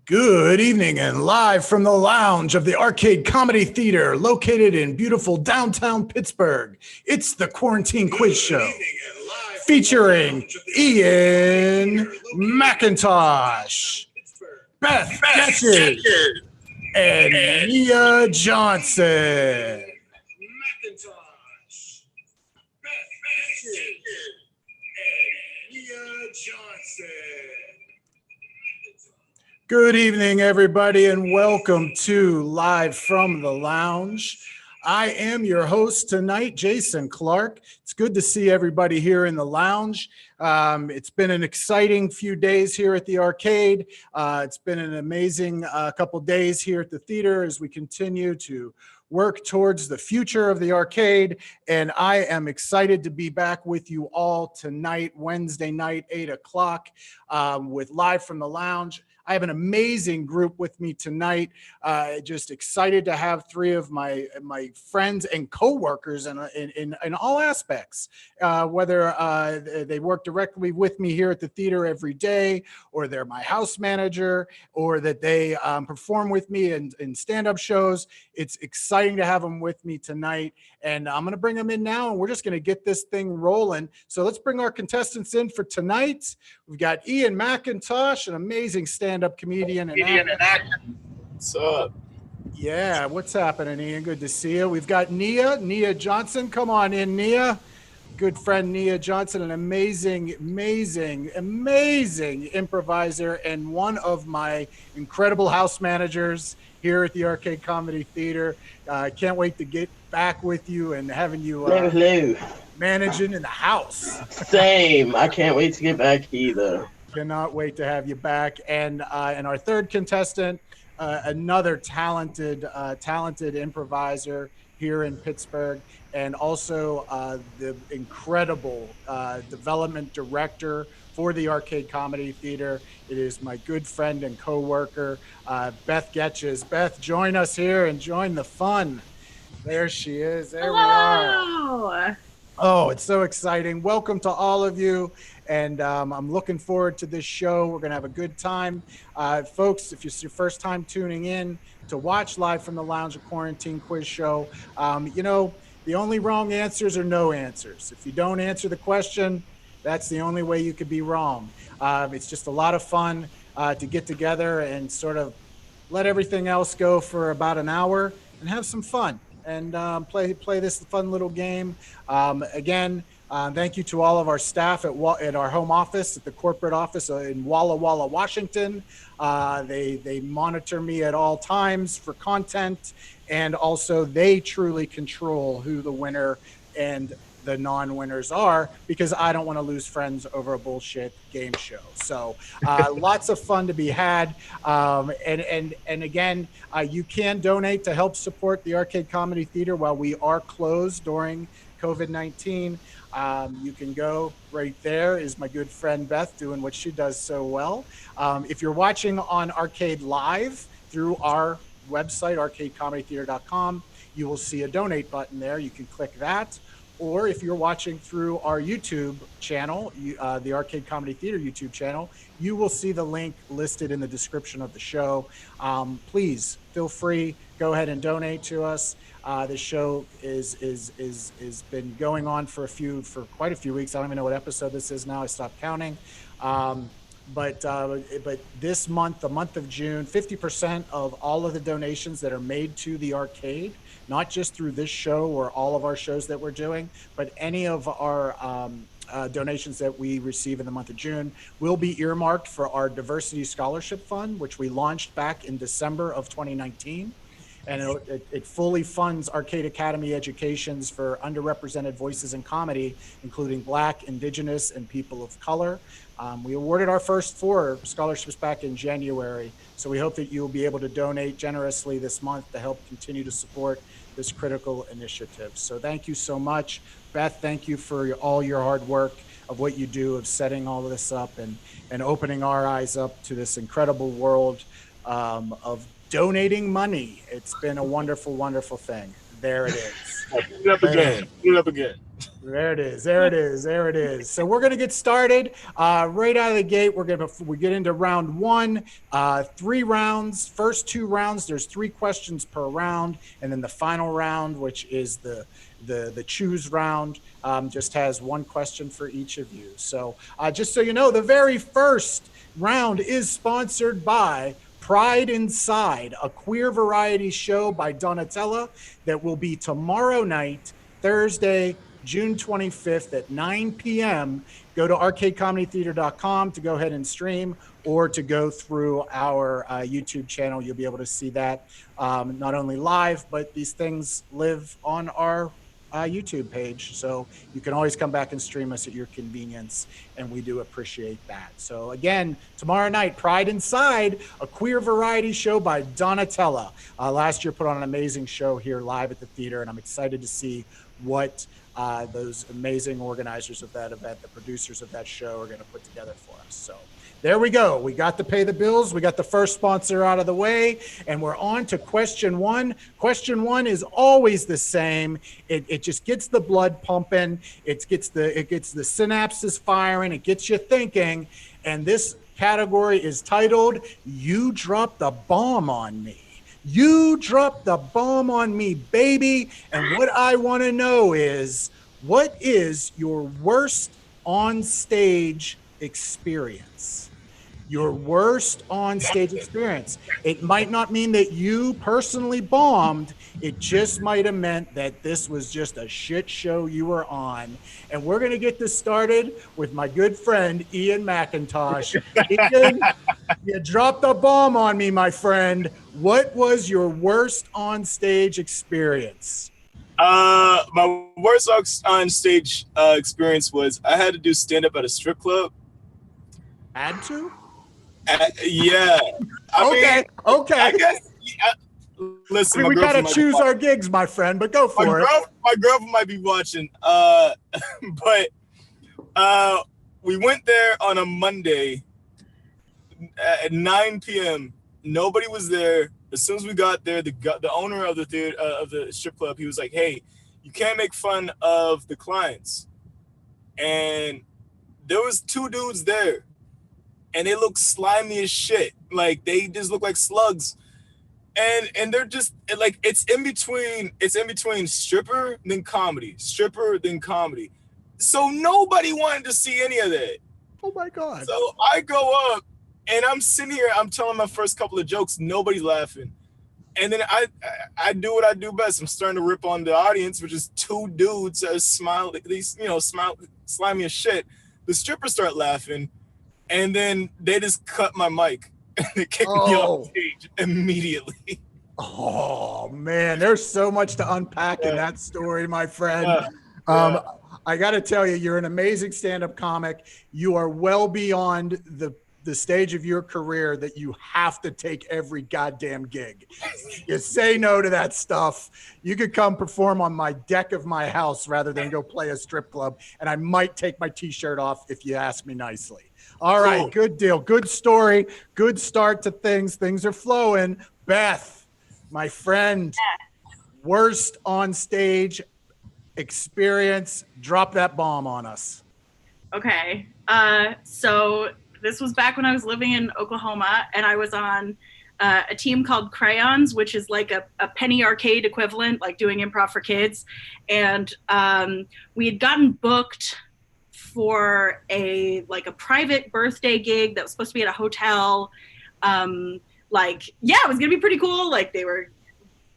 Good evening and live from the lounge of the Arcade Comedy Theater located in beautiful downtown Pittsburgh. It's the Quarantine Quiz Show featuring Ian McIntosh, Beth Getches, and Nia Johnson. Good evening, everybody, and welcome to Live from the Lounge. I am your host tonight, Jason Clark. It's good to see everybody here in the lounge. It's been an exciting few days here at the arcade. It's been an amazing couple days here at the theater as we continue to work towards the future of the arcade. And I am excited to be back with you all tonight, Wednesday night, 8 o'clock, with Live from the Lounge. I have an amazing group with me tonight. Just excited to have three of my friends and co-workers in all aspects, whether they work directly with me here at the theater every day, or they're my house manager, or that they perform with me in stand-up shows. It's exciting to have them with me tonight, and I'm going to bring them in now, and we're just going to get this thing rolling. So let's bring our contestants in for tonight. We've got Ian McIntosh, an amazing stand-up comedian and actor. What's up? Yeah, what's happening, Ian? Good to see you. We've got Nia Johnson. Come on in, Nia. Good friend Nia Johnson, an amazing improviser and one of my incredible house managers here at the Arcade Comedy Theater. Can't wait to get back with you and having you hello. Managing in the house. Same. I can't wait to get back either. Cannot wait to have you back. And our third contestant, another talented improviser here in Pittsburgh, and also the incredible development director for the Arcade Comedy Theater. It is my good friend and co-worker, Beth Getches. Beth, join us here and join the fun. There she is. There we are. Oh, it's so exciting. Welcome to all of you. And I'm looking forward to this show. We're going to have a good time. Folks, if it's your first time tuning in to watch Live from the Lounge, a quarantine quiz show, the only wrong answers are no answers. If you don't answer the question, that's the only way you could be wrong. It's just a lot of fun to get together and sort of let everything else go for about an hour and have some fun and play this fun little game. Again, thank you to all of our staff at our home office, at the corporate office in Walla Walla, Washington. They monitor me at all times for content, and also they truly control who the winner and the non-winners are, because I don't want to lose friends over a bullshit game show. So lots of fun to be had. And again, you can donate to help support the Arcade Comedy Theater while we are closed during COVID-19. You can go right there. Is my good friend Beth doing what she does so well. If you're watching on Arcade Live through our website, arcadecomedytheater.com, you will see a donate button there. You can click that. Or if you're watching through our YouTube channel, the Arcade Comedy Theater YouTube channel, you will see the link listed in the description of the show. Please feel free, go ahead and donate to us. This show is been going on for quite a few weeks. I don't even know what episode this is now. I stopped counting. But this month, the month of June, 50% of all of the donations that are made to the arcade, not just through this show or all of our shows that we're doing, but any of our donations that we receive in the month of June will be earmarked for our Diversity Scholarship Fund, which we launched back in December of 2019. And it fully funds Arcade Academy educations for underrepresented voices in comedy, including Black, Indigenous, and people of color. We awarded our first 4 scholarships back in January, so we hope that you'll be able to donate generously this month to help continue to support this critical initiative. So thank you so much. Beth, thank you for all your hard work of what you do of setting all of this up and opening our eyes up to this incredible world of donating money. It's been a wonderful, wonderful thing. There it is. Do it up again. There it is. There it is. There it is. So we're going to get started right out of the gate. We get into round one, 3 rounds. First 2 rounds, there's 3 questions per round, and then the final round, which is the choose round, just has 1 question for each of you. So just so you know, the very first round is sponsored by Pride Inside, a queer variety show by Donatella that will be tomorrow night, Thursday, June 25th at 9 p.m. Go to arcadecomedytheater.com to go ahead and stream, or to go through our YouTube channel. You'll be able to see that not only live, but these things live on our YouTube page. So you can always come back and stream us at your convenience, and we do appreciate that. So again, tomorrow night, Pride Inside, a queer variety show by Donatella. Last year put on an amazing show here live at the theater, and I'm excited to see what those amazing organizers of that event, the producers of that show, are going to put together for us. So there we go. We got to pay the bills. We got the first sponsor out of the way, and we're on to question one. Question one is always the same. It just gets the blood pumping. It gets the synapses firing. It gets you thinking. And this category is titled, "You Dropped the Bomb on Me." You dropped the bomb on me, baby. And what I want to know is, what is your worst on stage experience? Your worst on stage experience. It might not mean that you personally bombed. It just might have meant that this was just a shit show you were on. And we're going to get this started with my good friend, Ian McIntosh. Ian, you dropped the bomb on me, my friend. What was your worst on stage experience? My worst on stage experience was I had to do stand up at a strip club. Had to? Yeah. Okay. I guess. Listen, we gotta choose our gigs, my friend, but go for it. My girlfriend might be watching. But we went there on a Monday at 9 p.m. Nobody was there. As soon as we got there, the owner of the theater, of the strip club, he was like, "Hey, you can't make fun of the clients." And there was 2 dudes there, and they look slimy as shit. Like, they just look like slugs. And they're just like, it's in between stripper then comedy. So nobody wanted to see any of that. Oh my God. So I go up and I'm sitting here, I'm telling my first couple of jokes, nobody's laughing. And then I do what I do best. I'm starting to rip on the audience, which is 2 dudes that smile, slimy as shit. The strippers start laughing, and then they just cut my mic and they kicked me off stage immediately. Oh man, there's so much to unpack in that story, my friend. I got to tell you, you're an amazing stand-up comic. You are well beyond the stage of your career that you have to take every goddamn gig. You say no to that stuff. You could come perform on my deck of my house rather than go play a strip club, and I might take my t-shirt off if you ask me nicely. All right, cool. Good deal. Good story. Good start to things. Things are flowing. Beth, my friend, worst on stage experience. Drop that bomb on us. Okay. So this was back when I was living in Oklahoma, and I was on a team called Crayons, which is like a penny arcade equivalent, like doing improv for kids. And we had gotten booked for a private birthday gig that was supposed to be at a hotel. It was gonna be pretty cool. They were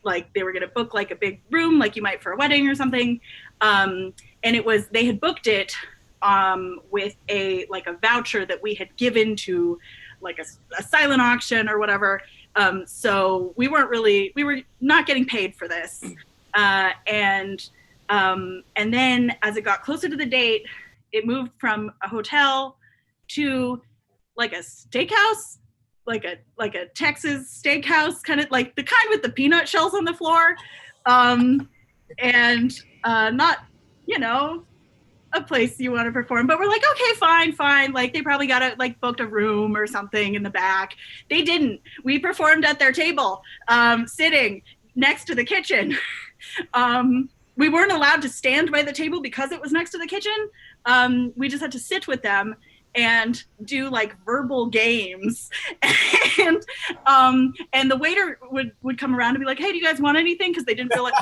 gonna book like a big room, like you might for a wedding or something. And they had booked it with a voucher that we had given to like a silent auction or whatever. So we were not getting paid for this. And then as it got closer to the date, it moved from a hotel to like a steakhouse, like a Texas steakhouse, kind of like the kind with the peanut shells on the floor. And not, a place you want to perform, but we're like, okay, fine. Like they probably got booked a room or something in the back. They didn't. We performed at their table, sitting next to the kitchen. we weren't allowed to stand by the table because it was next to the kitchen. We just had to sit with them and do like verbal games. And the waiter would come around and be like, hey, do you guys want anything? Because they didn't feel like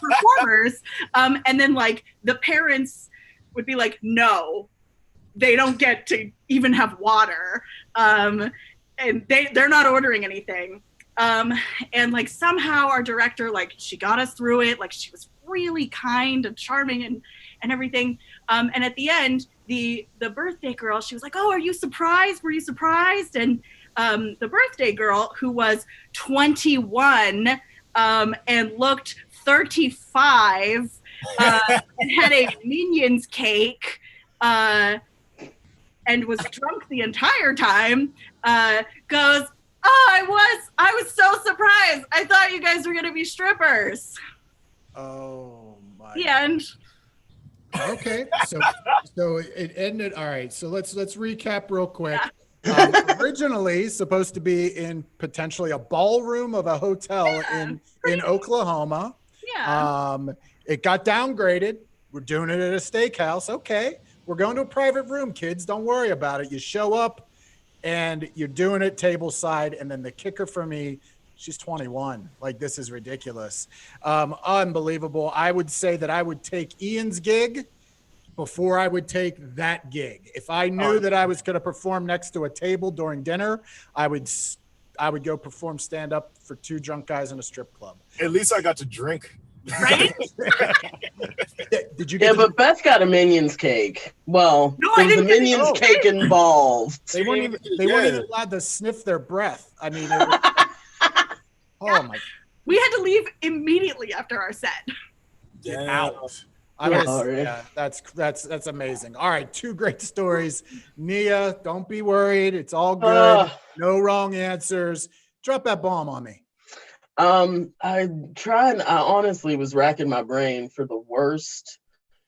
performers. And then like the parents would be like, no, they don't get to even have water. And they're not ordering anything. And like somehow our director, like she got us through it. Like she was really kind and charming and everything. And at the end, the birthday girl, she was like, oh, are you surprised? Were you surprised? And the birthday girl, who was 21 and looked 35 and had a Minions cake and was drunk the entire time, goes, oh, I was so surprised. I thought you guys were going to be strippers. Oh, my. The end. Okay, so it ended. All right, so let's recap real quick. Originally supposed to be in potentially a ballroom of a hotel in Oklahoma. Yeah. It got downgraded. We're doing it at a steakhouse. Okay, we're going to a private room, kids. Don't worry about it. You show up and you're doing it table side, and then the kicker for me, she's 21. Like, this is ridiculous. Unbelievable. I would say that I would take Ian's gig before I would take that gig. If I knew that I was going to perform next to a table during dinner, I would go perform stand-up for two drunk guys in a strip club. At least I got to drink. Right? Did you Yeah, get but Beth got a Minions cake. Well, No, there I was a didn't get Minions it. cake involved. they weren't even allowed to sniff their breath. I mean, it was, oh my. We had to leave immediately after our set. Get Yeah. out. Yeah, that's amazing. All right, two great stories. Nia, don't be worried. It's all good. No wrong answers. Drop that bomb on me. I honestly was racking my brain for the worst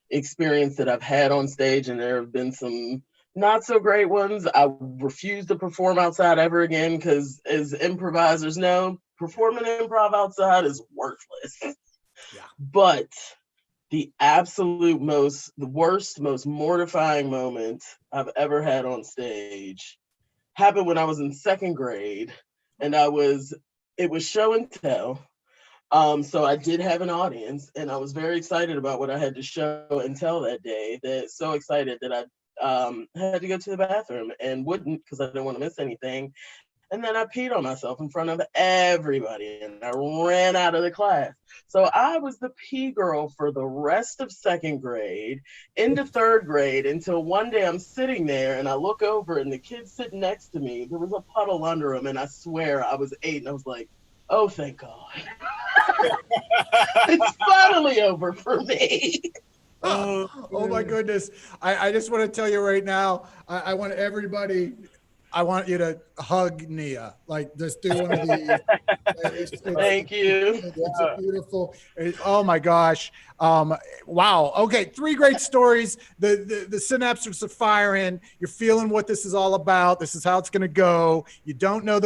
experience that I've had on stage, and there have been some not so great ones. I refuse to perform outside ever again because, as improvisers know, performing improv outside is worthless. Yeah. But the worst, most mortifying moment I've ever had on stage happened when I was in second grade, and it was show and tell. So I did have an audience, and I was very excited about what I had to show and tell that day. So excited that I had to go to the bathroom and wouldn't, because I didn't want to miss anything. And then I peed on myself in front of everybody, and I ran out of the class. So I was the pee girl for the rest of second grade into third grade, until one day I'm sitting there and I look over and the kid sitting next to me, there was a puddle under him, and I swear I was 8, and I was like, oh, thank God. It's finally over for me. Oh my goodness. I just want to tell you right now, I want you to hug Nia. Like, just do one of these. Thank you. It's a beautiful. Oh my gosh. Wow. Okay. 3 great stories. The synapses are firing. You're feeling what this is all about. This is how it's going to go. You don't know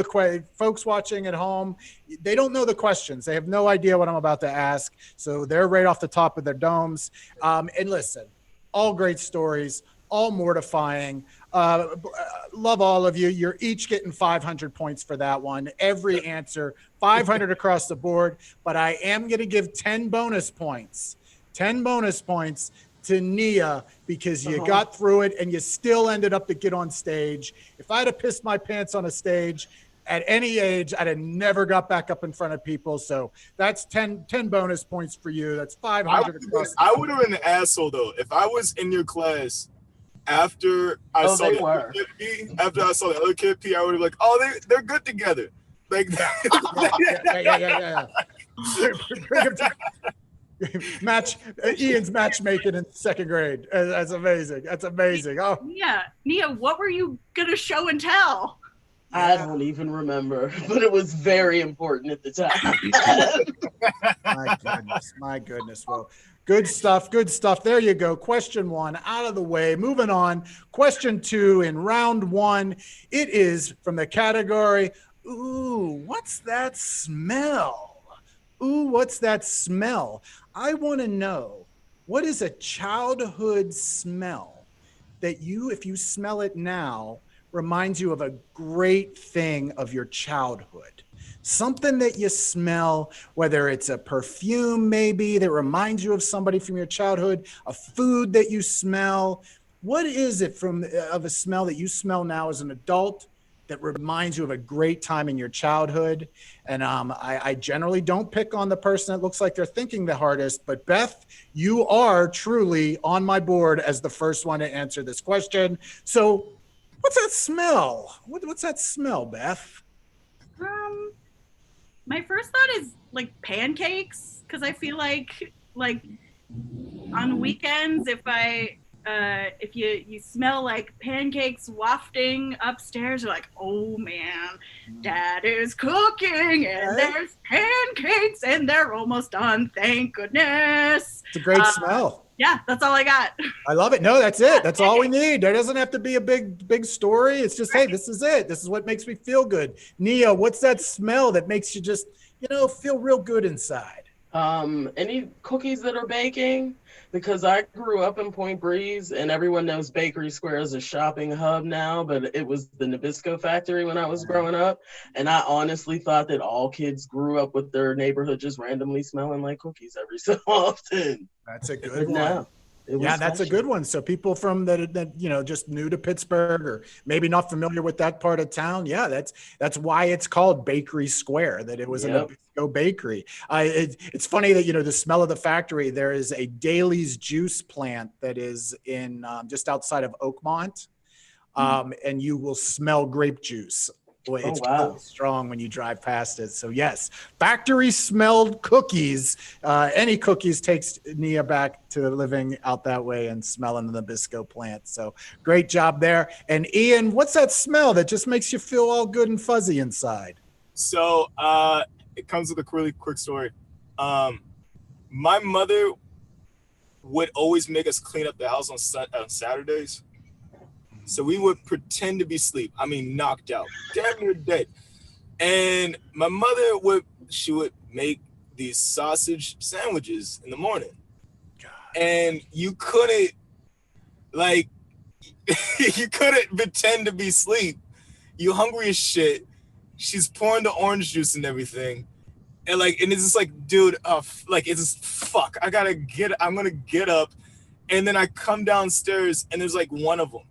folks watching at home, they don't know the questions. They have no idea what I'm about to ask. So they're right off the top of their domes. And listen, all great stories, all mortifying. Love all of you. You're each getting 500 points for that one. Every answer, 500 across the board. But I am going to give 10 bonus points. 10 bonus points to Nia, because you got through it and you still ended up to get on stage. If I'd have pissed my pants on a stage at any age, I'd have never got back up in front of people. So that's 10 bonus points for you. That's 500 across. I would have been an asshole, though, if I was in your class after I saw the other kid pee. I would have been like, oh, they're good together. Like, yeah. Ian's matchmaking in second grade. That's amazing. That's amazing. Oh, Nia, what were you gonna show and tell? I don't even remember, but it was very important at the time. My goodness. Well, good stuff. There you go. Question 1 out of the way. Moving on. Question 2 in round 1. It is from the category, ooh, what's that smell? Ooh, what's that smell? I want to know, what is a childhood smell that you, if you smell it now, reminds you of a great thing of your childhood? Something that you smell, whether it's a perfume maybe that reminds you of somebody from your childhood, a food that you smell. What is it from of a smell that you smell now as an adult that reminds you of a great time in your childhood? And I generally don't pick on the person that looks like they're thinking the hardest, but Beth, you are truly on my board as the first one to answer this question. So what's that smell? What's that smell, Beth? My first thought is like pancakes, because I feel like on weekends, if you smell like pancakes wafting upstairs, you're like, oh man, Dad is cooking and there's pancakes and they're almost done, thank goodness. It's a great smell. Yeah, that's all I got. I love it. No, that's it. That's all we need. There doesn't have to be a big story. It's just, hey, this is it. This is what makes me feel good. Nia, what's that smell that makes you just, feel real good inside? Any cookies that are baking, because I grew up in Point Breeze and everyone knows Bakery Square is a shopping hub now, but it was the Nabisco factory when I was growing up. And I honestly thought that all kids grew up with their neighborhood just randomly smelling like cookies every so often. That's a good one. No, yeah, that's a good one. So people from that just new to Pittsburgh or maybe not familiar with that part of town. Yeah, that's why it's called Bakery Square, that it was a Nabisco bakery. It's funny that, the smell of the factory, there is a Daly's juice plant that is in just outside of Oakmont. And you will smell grape juice. Boy, it's really strong when you drive past it. So yes, factory smelled cookies. Any cookies takes Nia back to living out that way and smelling the Nabisco plant. So great job there. And Ian, what's that smell that just makes you feel all good and fuzzy inside? So it comes with a really quick story. My mother would always make us clean up the house on Saturdays. So we would pretend to be asleep. I mean, knocked out, damn near dead. And my mother would make these sausage sandwiches in the morning. God. And you couldn't pretend to be asleep. You hungry as shit. She's pouring the orange juice and everything. And it's just like, dude, it's just, fuck, I'm gonna get up. And then I come downstairs and there's like one of them.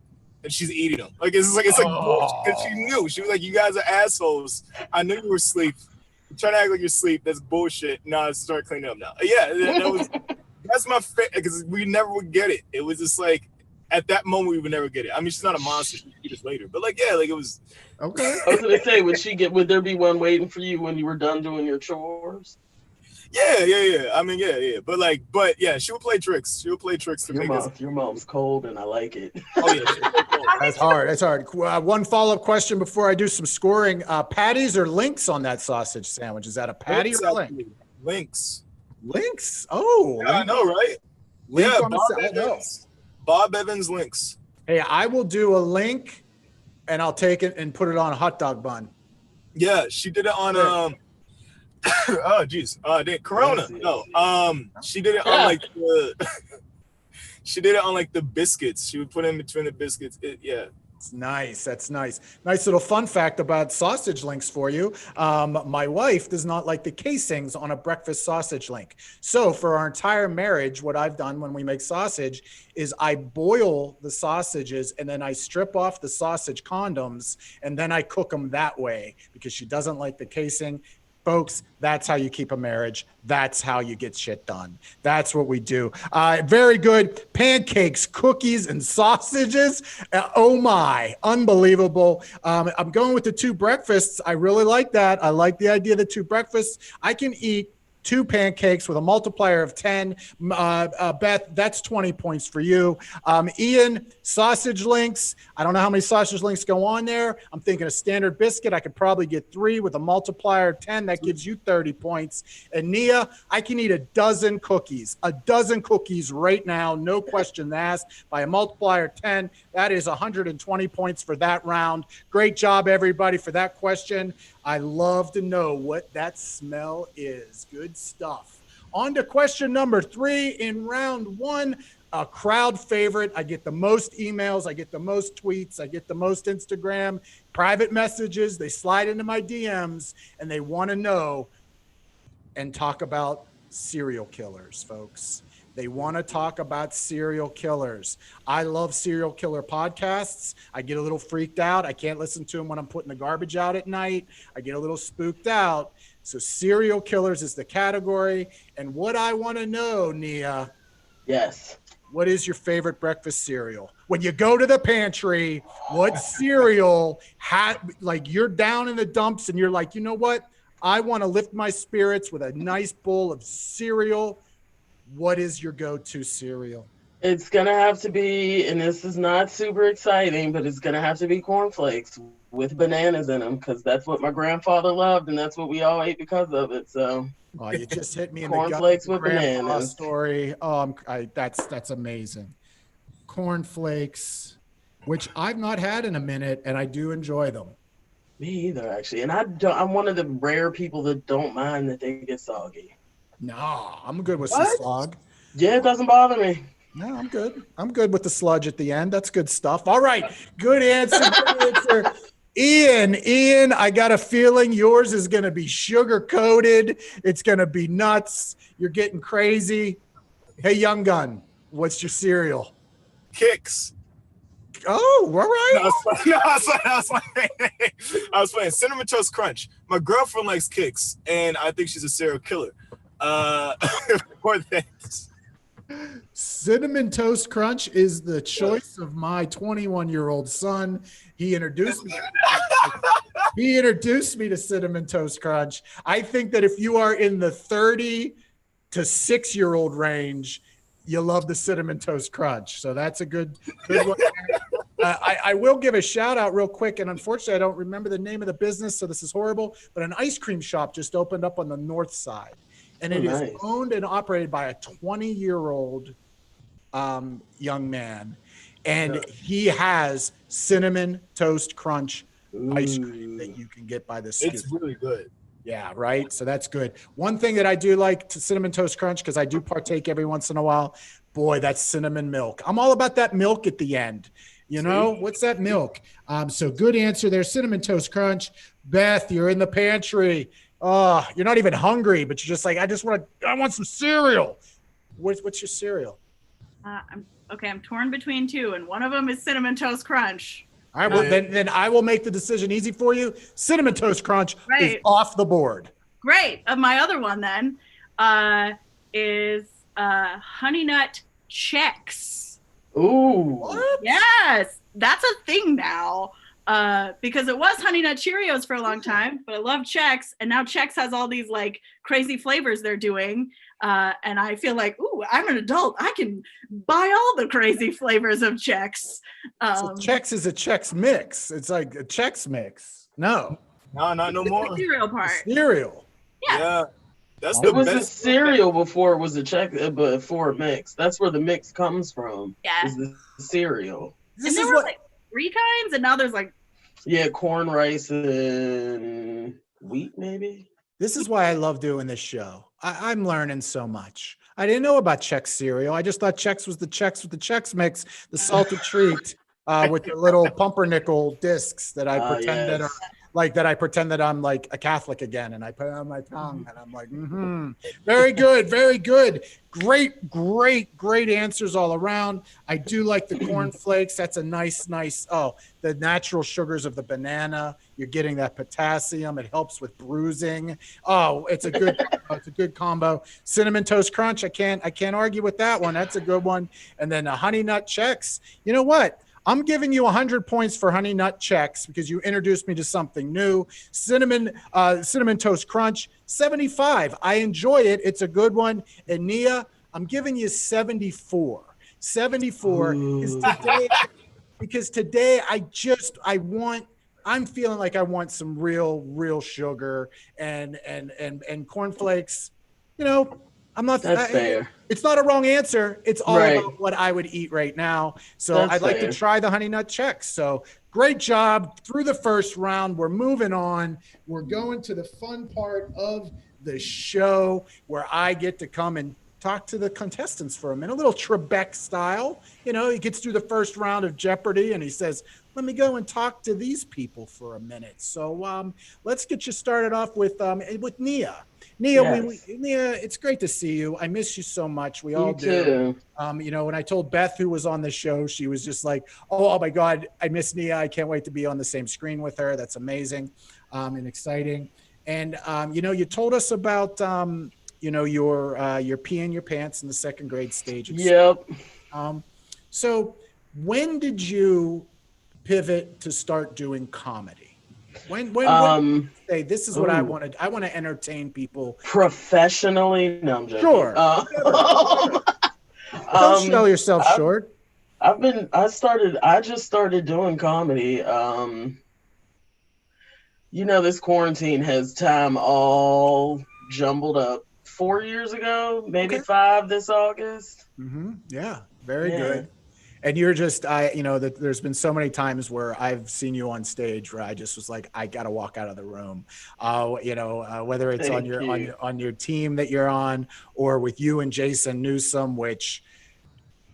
And she's eating them. It's like bullshit. Because she knew. She was like, you guys are assholes. I knew you were asleep. You're trying to act like you're asleep. That's bullshit. No, I start cleaning up now. Yeah, that's my favorite, because we never would get it. It was just like, at that moment, we would never get it. I mean, she's not a monster. She'd eat us later. But it was. Okay. I was going to say, would there be one waiting for you when you were done doing your chores? Yeah. I mean, yeah. But yeah, she would play tricks. She would play tricks to make us. Your mom's cold, and I like it. Oh yeah, that's hard. That's hard. One follow-up question before I do some scoring: patties or links on that sausage sandwich? Is that a patty or a link? Links. Links. Oh, yeah, I know, right? Link yeah, Bob Evans links. Hey, I will do a link, and I'll take it and put it on a hot dog bun. Yeah, she did it on oh geez, Corona. No, she did it on she did it on the biscuits. She would put in between the biscuits. It's nice. That's nice. Nice little fun fact about sausage links for you. My wife does not like the casings on a breakfast sausage link. So for our entire marriage, what I've done when we make sausage is I boil the sausages and then I strip off the sausage condoms and then I cook them that way because she doesn't like the casing. Folks, that's how you keep a marriage. That's how you get shit done. That's what we do. Very good. Pancakes, cookies, and sausages. Oh my, unbelievable. I'm going with the two breakfasts. I really like that. I like the idea of the two breakfasts. I can eat 2 pancakes with a multiplier of 10. Beth, that's 20 points for you. Ian, sausage links. I don't know how many sausage links go on there. I'm thinking a standard biscuit. I could probably get 3 with a multiplier of 10. That gives you 30 points. And Nia, I can eat a dozen cookies right now. No question asked. By a multiplier of 10, that is 120 points for that round. Great job, everybody, for that question. I love to know what that smell is. Good Good stuff. On to question number 3 in round 1. A crowd favorite. I get the most emails. I get the most tweets. I get the most Instagram private messages. They slide into my DMs and they want to know and talk about serial killers, folks. They want to talk about serial killers. I love serial killer podcasts. I get a little freaked out. I can't listen to them when I'm putting the garbage out at night. I get a little spooked out. So serial killers is the category. And what I want to know, Nia. Yes. What is your favorite breakfast cereal? When you go to the pantry, what cereal like you're down in the dumps and you're like, you know what? I want to lift my spirits with a nice bowl of cereal. What is your go-to cereal? It's going to have to be, and this is not super exciting, but it's going to have to be cornflakes with bananas in them because that's what my grandfather loved and that's what we all ate because of it. So oh, you just hit me in the gut. Cornflakes with bananas. Story. Oh, that's amazing. Cornflakes, which I've not had in a minute, and I do enjoy them. Me either, actually. And I'm one of the rare people that don't mind that they get soggy. No, I'm good with some slog. Yeah, it doesn't bother me. No, I'm good. I'm good with the sludge at the end. That's good stuff. All right. Good answer. Good answer. Ian, I got a feeling yours is going to be sugar coated. It's going to be nuts. You're getting crazy. Hey, young gun, what's your cereal? Kicks. Oh, all right. I was playing Cinnamon Toast Crunch. My girlfriend likes Kicks, and I think she's a serial killer. More thanks. Cinnamon Toast Crunch is the choice of my 21-year-old son. He introduced me to Cinnamon Toast Crunch. I think that if you are in the 30 to 6-year-old range, you love the Cinnamon Toast Crunch. So that's a good one. I will give a shout out real quick. And unfortunately, I don't remember the name of the business, so this is horrible. But an ice cream shop just opened up on the north side. And it is owned and operated by a 20-year-old young man. And he has Cinnamon Toast Crunch ice cream that you can get by the scoop. It's really good. Yeah, right. So that's good. One thing that I do like to Cinnamon Toast Crunch, because I do partake every once in a while, boy, that's cinnamon milk. I'm all about that milk at the end. You know, what's that milk? So good answer there. Cinnamon Toast Crunch. Beth, you're in the pantry. Oh, you're not even hungry, but you're just like, I want some cereal. What's your cereal? I'm torn between two, and one of them is Cinnamon Toast Crunch. All right, well, then I will make the decision easy for you. Cinnamon Toast Crunch is off the board. Great. My other one then is Honey Nut Chex. Ooh. What? Yes, that's a thing now. Because it was Honey Nut Cheerios for a long time, but I love Chex, and now Chex has all these like crazy flavors they're doing, and I feel like, ooh, I'm an adult. I can buy all the crazy flavors of Chex. So Chex is a Chex mix. It's like a Chex mix. No, not no more. The cereal part. Cereal. Yeah. That's it was a cereal before it was a Chex, before a mix. That's where the mix comes from. Yeah. Is the cereal. And there were like 3 kinds, and now there's like corn, rice, and wheat, maybe. This is why I love doing this show. I'm learning so much. I didn't know about Chex cereal. I just thought Chex was the Chex with the Chex mix, the salted treat with the little pumpernickel discs that I pretend that I'm like a Catholic again, and I put it on my tongue, and I'm like, very good, very good. Great answers all around. I do like the cornflakes. That's a nice, the natural sugars of the banana. You're getting that potassium. It helps with bruising. Oh, it's a good combo. Cinnamon Toast Crunch. I can't argue with that one. That's a good one. And then a Honey Nut Chex. You know what? I'm giving you 100 points for Honey Nut Chex because you introduced me to something new. Cinnamon Toast Crunch, 75. I enjoy it. It's a good one. And Nia, I'm giving you 74. 74 because today I'm feeling like I want some real sugar and cornflakes. You know, That's fair. It's not a wrong answer. It's all about what I would eat right now. So I'd like to try the Honey Nut Chex. So great job through the first round. We're moving on. We're going to the fun part of the show where I get to come and talk to the contestants for a minute, a little Trebek style. You know, he gets through the first round of Jeopardy and he says, let me go and talk to these people for a minute. So let's get you started off with Nia. Nia, Yes. Nia, it's great to see you. I miss you so much. We all You do. too. You know, when I told Beth, who was on the show, she was just like, oh my God, I miss Nia. I can't wait to be on the same screen with her. That's amazing and exciting. And, you know, you told us about, you know, your peeing your pants in the second grade stage. Yep. So when did you pivot to start doing comedy? When did you say, this is what I wanted. I want to entertain people Professionally? No, I'm joking. Sure. Don't sell yourself short. I just started doing comedy. You know, this quarantine has time all jumbled up. 4 years ago, maybe 5 this August. Yeah, very good. And you're just, you know, that there's been so many times where I've seen you on stage where I just was like, I got to walk out of the room. You know, whether it's on your team that you're on or with you and Jason Newsom, which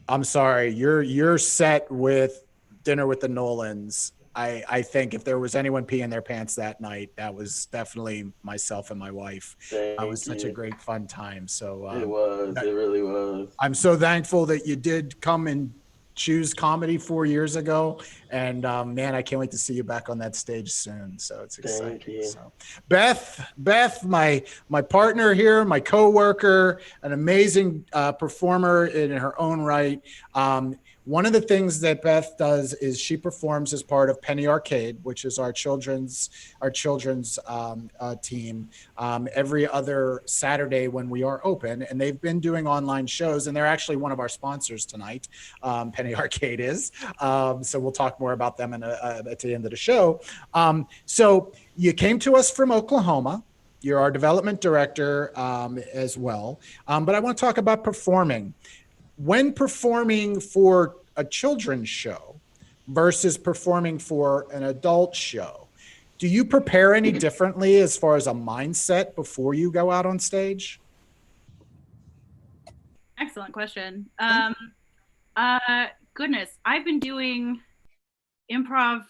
I'm sorry, you're set with Dinner with the Nolans. I think if there was anyone peeing their pants that night, that was definitely myself and my wife. It was such a great fun time. So it really was. I'm so thankful that you did come and choose comedy 4 years ago, and man, I can't wait to see you back on that stage soon. So it's exciting. Thank you. So, Beth, my partner here, my coworker, an amazing performer in her own right. One of the things that Beth does is she performs as part of Penny Arcade, which is our children's team, every other Saturday when we are open. And they've been doing online shows, and they're actually one of our sponsors tonight. Penny Arcade is. So we'll talk more about them at the end of the show. So you came to us from Oklahoma. You're our development director as well. But I want to talk about performing. When performing for a children's show versus performing for an adult show, do you prepare any differently as far as a mindset before you go out on stage? Excellent question. Goodness, I've been doing improv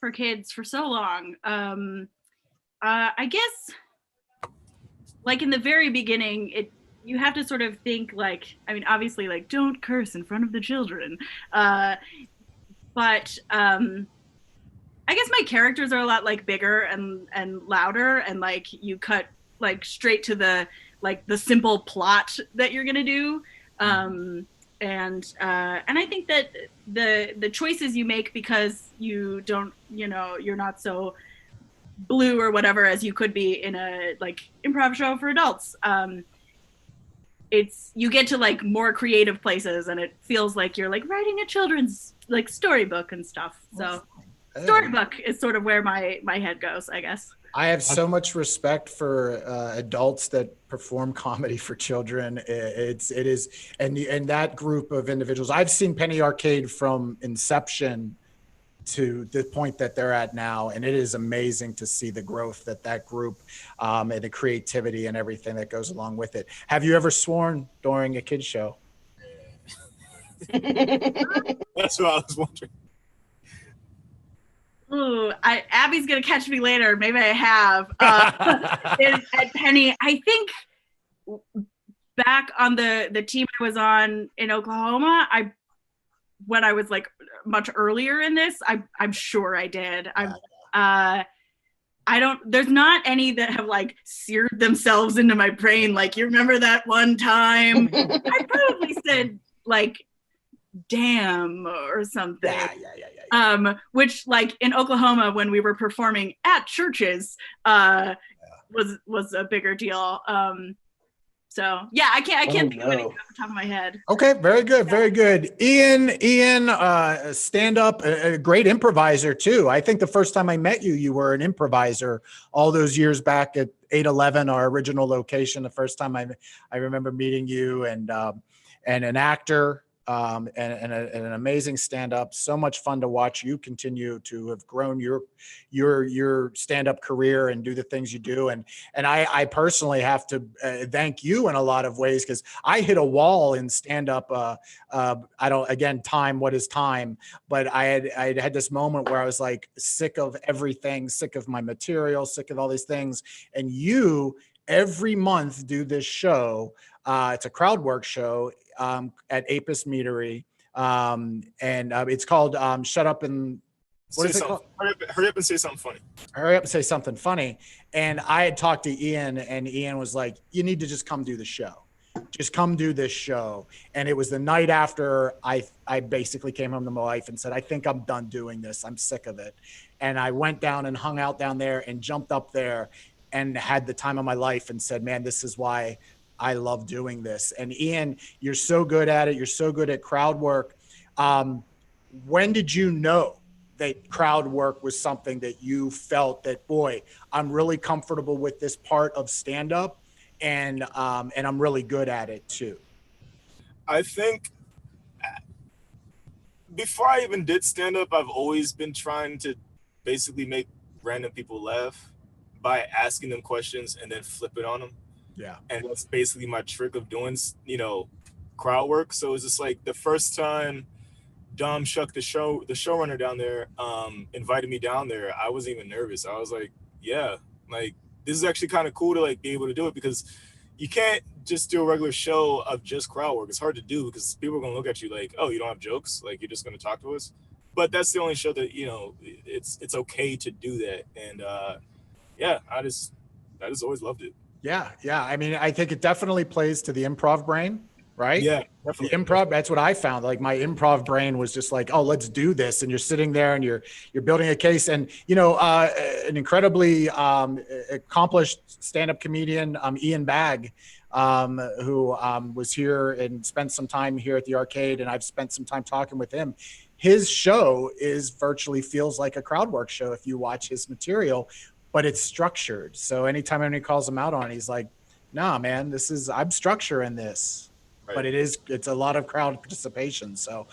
for kids for so long. I guess, like in the very beginning, you have to sort of think like, I mean, obviously, like, don't curse in front of the children. But I guess my characters are a lot like bigger and louder, and like you cut like straight to the simple plot that you're gonna do. And I think that the choices you make because you don't, you know, you're not so blue or whatever as you could be in a like improv show for adults. You get to like more creative places, and it feels like you're like writing a children's like storybook and stuff. So storybook is sort of where my head goes, I guess. I have so much respect for adults that perform comedy for children. It is, and that group of individuals. I've seen Penny Arcade from inception to the point that they're at now, and it is amazing to see the growth that group and the creativity and everything that goes along with it. Have you ever sworn during a kids show? That's what I was wondering. Ooh, Abby's gonna catch me later. Maybe I have. At Penny, I think back on the team I was on in Oklahoma, when I was like much earlier in this, I'm sure I did. There's not any that have like seared themselves into my brain. Like, you remember that one time? I probably said like, damn, or something. Yeah. Which like in Oklahoma, when we were performing at churches, was a bigger deal. So yeah, I can't think of anything off the top of my head. Okay, very good, very good. Ian, stand up, a great improviser too. I think the first time I met you, you were an improviser all those years back at 811, our original location. The first time I remember meeting you, and an actor and an amazing stand-up. So much fun to watch you continue to have grown your stand-up career and do the things you do. And I personally have to thank you in a lot of ways, because I hit a wall in stand-up. I don't, again, time, what is time? But I had this moment where I was like sick of everything, sick of my material, sick of all these things. And you every month do this show. It's a crowd work show at Apis Meadery. And it's called Shut Up and what is it called? Hurry up and say something funny. Hurry up and say something funny. And I had talked to Ian, and Ian was like, you need to just come do the show. Just come do this show. And it was the night after I basically came home to my wife and said, I think I'm done doing this. I'm sick of it. And I went down and hung out down there and jumped up there and had the time of my life and said, man, this is why I love doing this. And Ian, you're so good at it. You're so good at crowd work. When did you know that crowd work was something that you felt that, boy, I'm really comfortable with this part of stand-up, and I'm really good at it too? I think before I even did stand-up, I've always been trying to basically make random people laugh by asking them questions and then flip it on them. Yeah. And that's basically my trick of doing, crowd work. So it's just like the first time Dom Shuck, the showrunner down there, invited me down there, I wasn't even nervous. I was like, yeah, like this is actually kind of cool to like be able to do it, because you can't just do a regular show of just crowd work. It's hard to do because people are going to look at you like, oh, you don't have jokes? Like you're just going to talk to us? But that's the only show that, it's okay to do that. And yeah, I just always loved it. Yeah. I mean, I think it definitely plays to the improv brain, right? Yeah, definitely. The improv, that's what I found. Like my improv brain was just like, oh, let's do this. And you're sitting there and you're building a case. And, an incredibly accomplished stand-up comedian, Ian Bagg, who was here and spent some time here at the arcade, and I've spent some time talking with him. His show virtually feels like a crowd work show if you watch his material, but it's structured. So anytime anybody calls him out on it, he's like, nah, man, I'm structuring this. Right. But it's a lot of crowd participation. So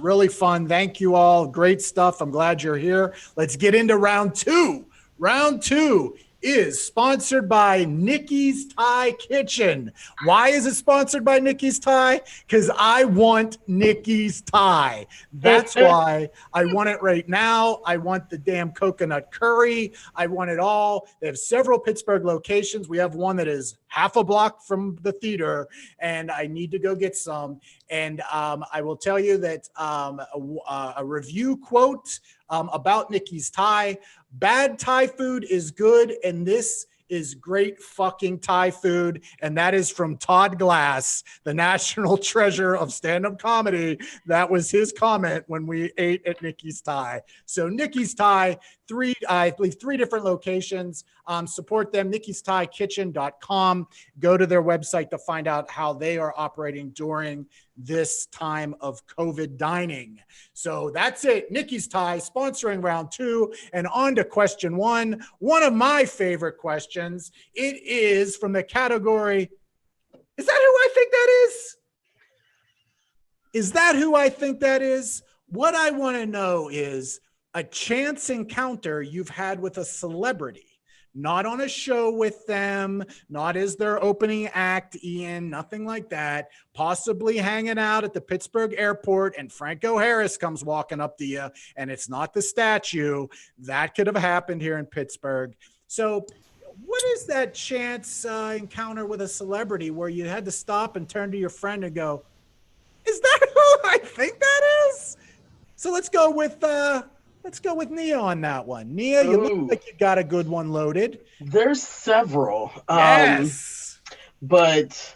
really fun. Thank you all. Great stuff. I'm glad you're here. Let's get into round two. Round two is sponsored by Nikki's Thai Kitchen. Why is it sponsored by Nikki's Thai? Because I want Nikki's Thai. That's why I want it right now. I want the damn coconut curry. I want it all. They have several Pittsburgh locations. We have one that is half a block from the theater, and I need to go get some. And I will tell you that a review quote about Nikki's Thai: bad Thai food is good, and this is great fucking Thai food. And that is from Todd Glass, the national treasure of stand-up comedy. That was his comment when we ate at Nikki's Thai. So Nikki's Thai, I believe three different locations. Support them, nikkisThaiKitchen.com. Go to their website to find out how they are operating during this time of COVID dining. So that's it. Nikki's Thai sponsoring round two. And on to question one of my favorite questions. It is from the category, is that who I think that is? Is that who I think that is? What I want to know is a chance encounter you've had with a celebrity. Not on a show with them, not as their opening act, Ian, nothing like that. Possibly hanging out at the Pittsburgh airport and Franco Harris comes walking up to you and it's not the statue. That could have happened here in Pittsburgh. So what is that chance encounter with a celebrity where you had to stop and turn to your friend and go, is that who I think that is? So let's go with Nia on that one. Nia, you look like you got a good one loaded. There's several. Yes. But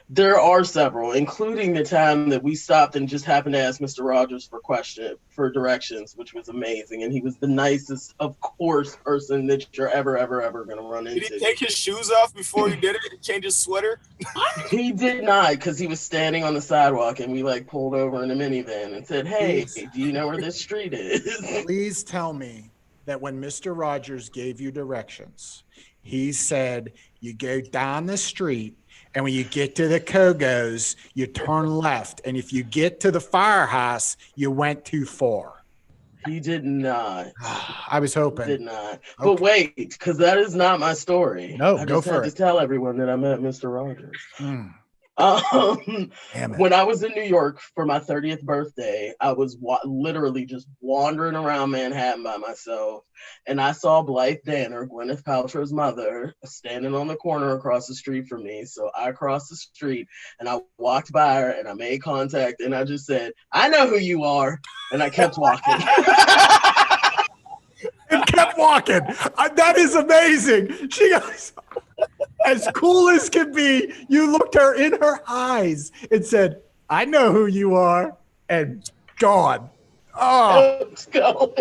there are several, including the time that we stopped and just happened to ask Mr. Rogers for directions, which was amazing. And he was the nicest, of course, person that you're ever going to run into. Did he take his shoes off before he did it and change his sweater? He did not, because he was standing on the sidewalk and we pulled over in a minivan and said, hey, do you know where this street is? Please tell me that when Mr. Rogers gave you directions, he said you go down the street And when you get to the Kogos, you turn left. And if you get to the firehouse, you went too far. He did not. I was hoping. He did not. Okay. But wait, because that is not my story. No, I go just for had it. to tell everyone that I met Mr. Rogers. Damn it. When I was in New York for my 30th birthday, I was literally just wandering around Manhattan by myself, and I saw Blythe Danner, Gwyneth Paltrow's mother, standing on the corner across the street from me. So I crossed the street, and I walked by her, and I made contact, and I just said, "I know who you are," and I kept walking. And kept walking. That is amazing. She goes, as cool as can be, you looked her in her eyes and said, "I know who you are," and gone. Oh, Let's go.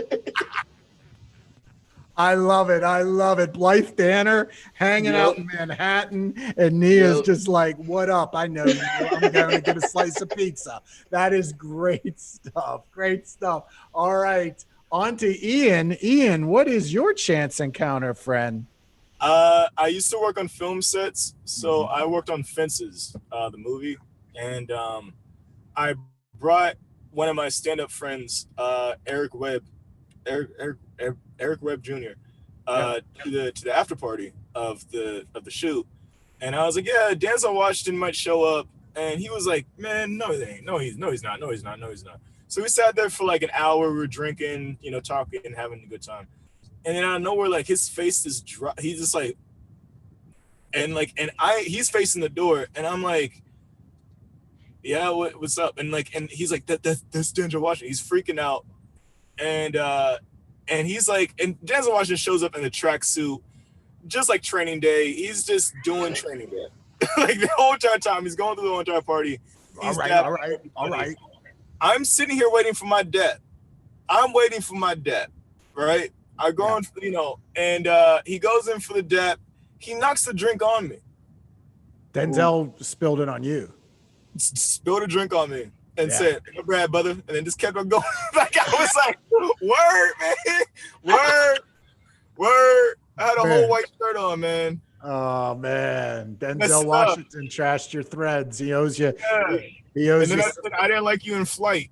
I love it. I love it. Blythe Danner hanging out in Manhattan, and Nia's just like, "What up? I know you. I'm going to get a slice of pizza." That is great stuff. Great stuff. All right. On to Ian. Ian, what is your chance encounter, friend? I used to work on film sets, so I worked on Fences, the movie, and I brought one of my stand-up friends, Eric Webb Jr. To the after party of the shoot, and I was like, "Yeah, Denzel Washington might show up," and he was like, "Man, no, he ain't. No, he's not. No, he's not. No, he's not." So we sat there for like an hour. We were drinking, talking and having a good time. And then out of nowhere, like his face is dry. He's just like, he's facing the door, and I'm like, "Yeah, what's up?" And he's like, that's Denzel Washington. He's freaking out, and he's like, and Denzel Washington shows up in the tracksuit, just like Training Day. He's just doing Training Day, like the whole entire time. He's going through the whole entire party. All right. I'm sitting here waiting for my dad. Right? I go on, and he goes in for the dap. He knocks the drink on me. Denzel spilled it on you. Spilled a drink on me and said, "Brad, brother," and then just kept on going. Like I was like, "Word, man, word." I had a whole white shirt on, man. Oh man, Denzel Washington trashed your threads. He owes you. Yeah. He owes and then you. I said, "I didn't like you in flight."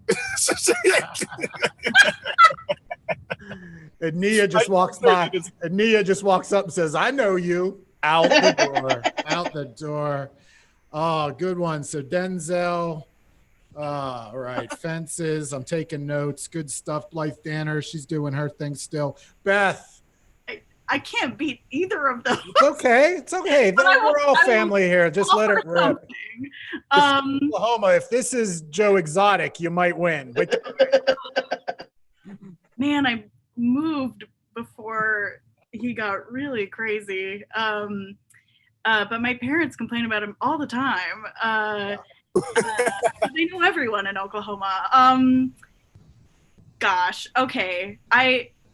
And Nia just walks by. And Nia just walks up and says, "I know you." Out the door. Out the door. Oh, good one. So Denzel. All right. Fences. I'm taking notes. Good stuff. Blythe Danner. She's doing her thing still. Beth. I can't beat either of those. It's okay. It's okay. We're all family here. Just let it rip. Oklahoma, if this is Joe Exotic, you might win. But man, I moved before he got really crazy. But my parents complain about him all the time. They know everyone in Oklahoma. Gosh, okay.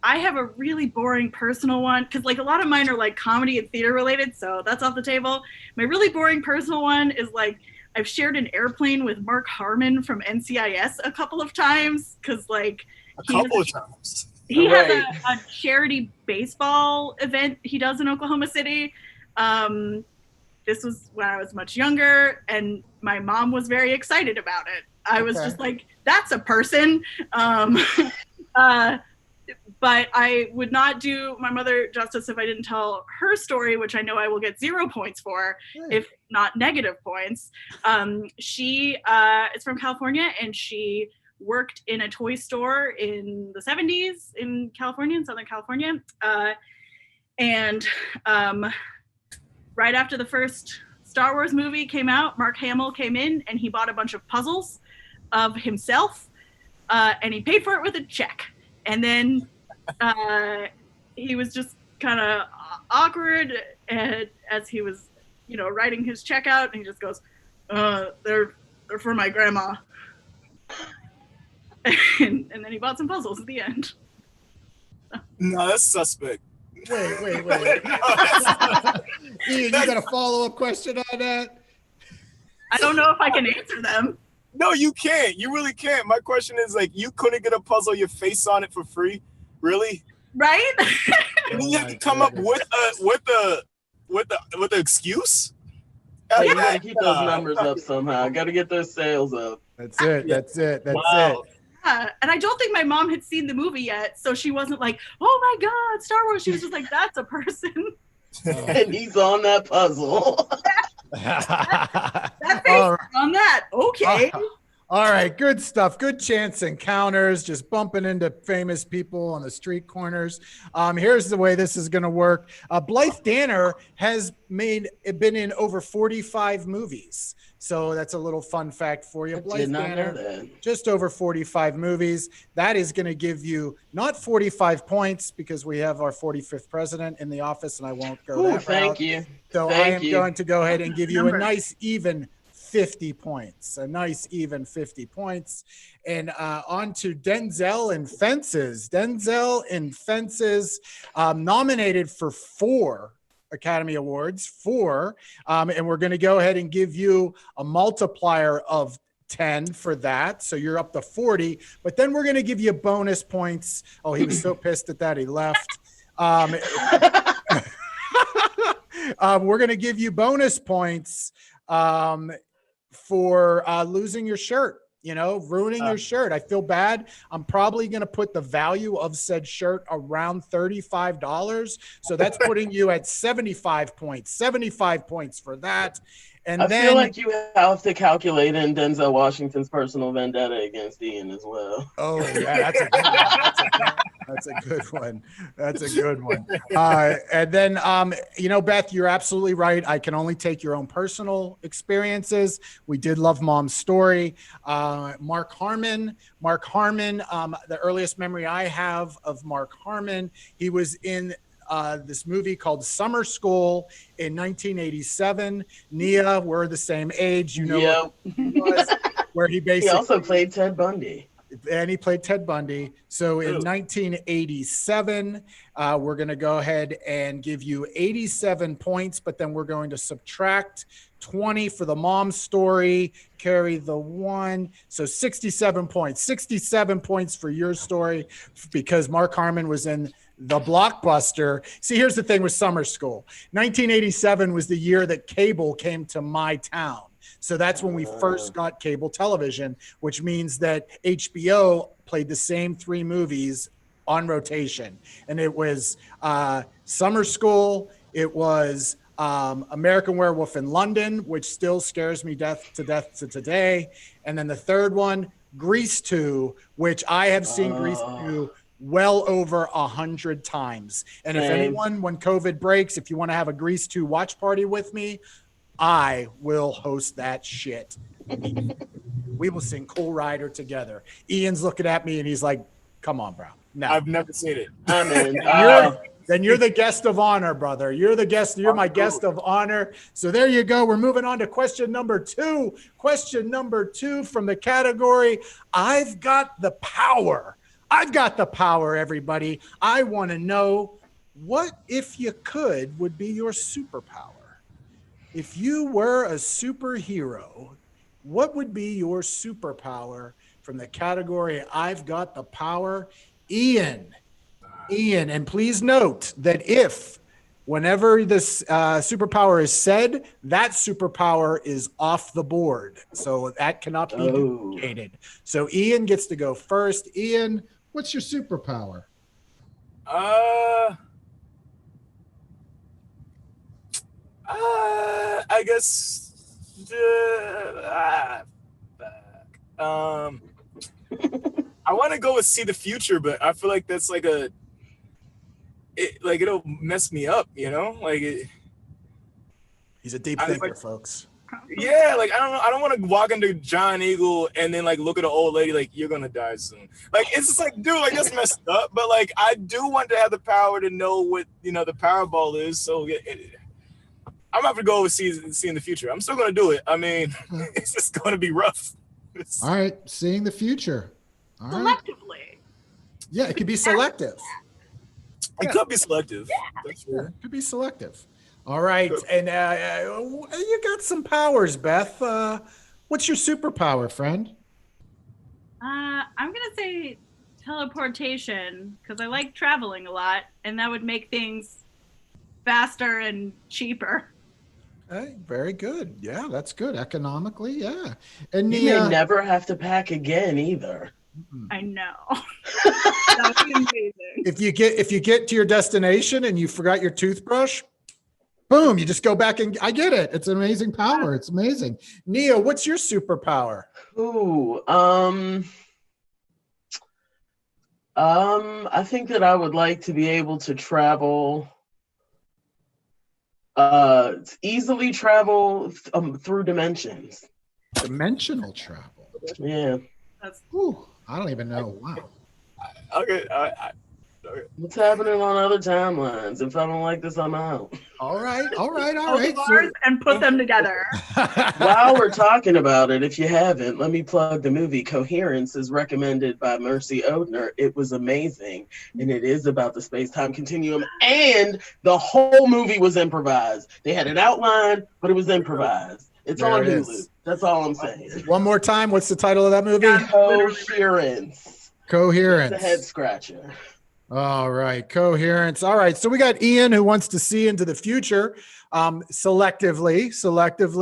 I have a really boring personal one because like a lot of mine are like comedy and theater related, so that's off the table. My really boring personal one is like I've shared an airplane with Mark Harmon from NCIS a couple of times because like a couple of times. He has a charity baseball event he does in Oklahoma City. This was when I was much younger, and my mom was very excited about it. I was just like, that's a person. But I would not do my mother justice if I didn't tell her story, which I know I will get 0 points for, if not negative points. She is from California, and she worked in a toy store in the 70s in California, in Southern California. And right after the first Star Wars movie came out, Mark Hamill came in and he bought a bunch of puzzles of himself, and he paid for it with a check. And then he was just kind of awkward as he was, writing his check out, and he just goes, they're for my grandma. And then he bought some puzzles at the end. No, that's suspect. Wait. Ian, you got a follow-up question on that? I don't know if I can answer them. No, you can't. You really can't. My question is like, you couldn't get a puzzle, your face on it for free, really? Right? And then you have to come up with the excuse. Hey, we gotta keep those numbers up somehow. Gotta get those sales up. That's it. That's it. That's Wow. it. And I don't think my mom had seen the movie yet, so she wasn't like, "Oh my God, Star Wars." She was just like, "That's a person." And he's on that puzzle. That face All right. on that. Okay. All right, good stuff. Good chance encounters, just bumping into famous people on the street corners. Here's the way this is going to work. Blythe Danner has been in over 45 movies. So that's a little fun fact for you. I Blythe did not Danner, know that. just over 45 movies. That is going to give you not 45 points because we have our 45th president in the office, and I won't go that route. Thank you. So I am going to go ahead and give you a nice even 50 points, a nice even 50 points. And on to Denzel in Fences. Denzel in Fences, nominated for 4 Academy Awards, 4. And we're going to go ahead and give you a multiplier of 10 for that. So you're up to 40, but then we're going to give you bonus points. Oh, he was so pissed at that. He left. We're going to give you bonus points for losing your shirt, ruining your shirt. I feel bad. I'm probably going to put the value of said shirt around $35. So that's putting you at 75 points, 75 points for that. And I then feel like you have to calculate in Denzel Washington's personal vendetta against Ian as well. Oh yeah, that's a good one. That's a good one. That's a good one. And then, Beth, you're absolutely right. I can only take your own personal experiences. We did love Mom's Story. Mark Harmon, the earliest memory I have of Mark Harmon, he was in this movie called Summer School in 1987. Nia, we're the same age. What he was, where he basically... He also played Ted Bundy. And he played Ted Bundy. So in 1987, we're going to go ahead and give you 87 points, but then we're going to subtract 20 for the Mom's Story, carry the 1. So 67 points. 67 points for your story because Mark Harmon was in the blockbuster. See, here's the thing with Summer School. 1987 was the year that cable came to my town. So that's when we first got cable television, which means that HBO played the same 3 movies on rotation. And it was Summer School. It was American Werewolf in London, which still scares me to death to today. And then the third one, Grease 2, which I have seen Grease 2 well over 100 times. And if anyone, when COVID breaks, if you want to have a Grease 2 watch party with me, I will host that shit. We will sing Cool Rider together. Ian's looking at me and he's like, come on, bro. No. I've never seen it. I'm in. Then you're the guest of honor, brother. You're my guest of honor. So there you go. We're moving on to question number 2. Question number 2 from the category, I've got the power. I've got the power, everybody. I want to know, what, if you could, would be your superpower? If you were a superhero, what would be your superpower from the category I've got the power? Ian, and please note that whenever this superpower is said, that superpower is off the board. So that cannot be duplicated. So Ian gets to go first. Ian, what's your superpower? I guess I want to go with see the future, but I feel like that's it'll mess me up, He's a deep thinker, folks. Yeah, I don't know. I don't want to walk into Giant Eagle and then look at an old lady like, you're gonna die soon. It's just dude, that's messed up. But I do want to have the power to know what the Powerball is. So I'm gonna have to go with seeing the future. I'm still gonna do it. I mean, it's just gonna be rough. All right, seeing the future. All right. Selectively. Yeah, it could be selective. It could be selective. Yeah. That's true. It could be selective. All right, and you got some powers, Beth. What's your superpower, friend? I'm gonna say teleportation because I like traveling a lot, and that would make things faster and cheaper. Hey, very good. Yeah, that's good economically. Yeah, and You may never have to pack again either. I know. That would be amazing. if you get to your destination and you forgot your toothbrush, boom, you just go back and I get it. It's an amazing power. It's amazing. Nia, what's your superpower? Ooh, I think that I would like to be able to travel, easily travel through dimensions. Dimensional travel. Yeah. Ooh, I don't even know. Wow. Okay. What's happening on other timelines? If I don't like this, I'm out. All right. And put them together. While we're talking about it, if you haven't, let me plug the movie Coherence, is recommended by Mercy Odner. It was amazing, and it is about the space-time continuum, and the whole movie was improvised. They had an outline, but it was improvised. It's on Hulu. That's all I'm saying. One more time. What's the title of that movie? Coherence. Coherence. It's a head scratcher. All right, coherence. All right, so we got Ian who wants to see into the future, selectively.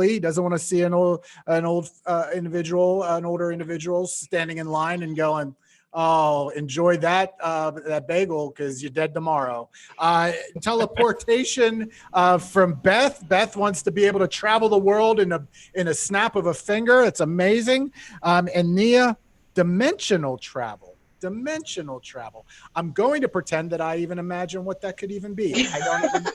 He doesn't want to see an older individual standing in line and going, "Oh, enjoy that bagel because you're dead tomorrow." Teleportation from Beth. Beth wants to be able to travel the world in a snap of a finger. It's amazing. And Nia, dimensional travel. I'm going to pretend that I even imagine what that could even be. I don't even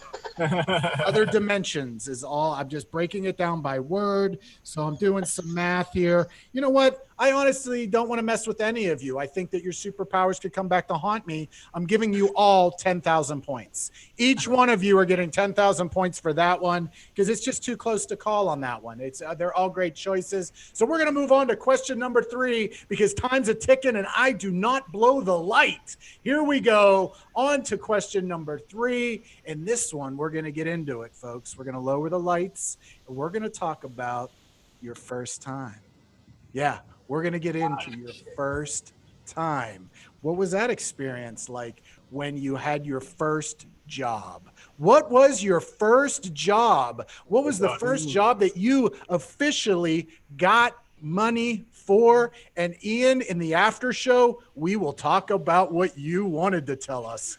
other dimensions is all. I'm just breaking it down by word. So I'm doing some math here. You know what? I honestly don't want to mess with any of you. I think that your superpowers could come back to haunt me. I'm giving you all 10,000 points. Each one of you are getting 10,000 points for that one because it's just too close to call on that one. They're all great choices. So we're going to move on to question number 3 because time's a ticking and I do not blow the light. Here we go on to question number 3. And this one, we're going to get into it, folks. We're going to lower the lights and we're going to talk about your first time. Yeah. We're going to get into your first time. What was that experience like when you had your first job? What was your first job? What was the first job that you officially got money for? And Ian, in the after show, we will talk about what you wanted to tell us.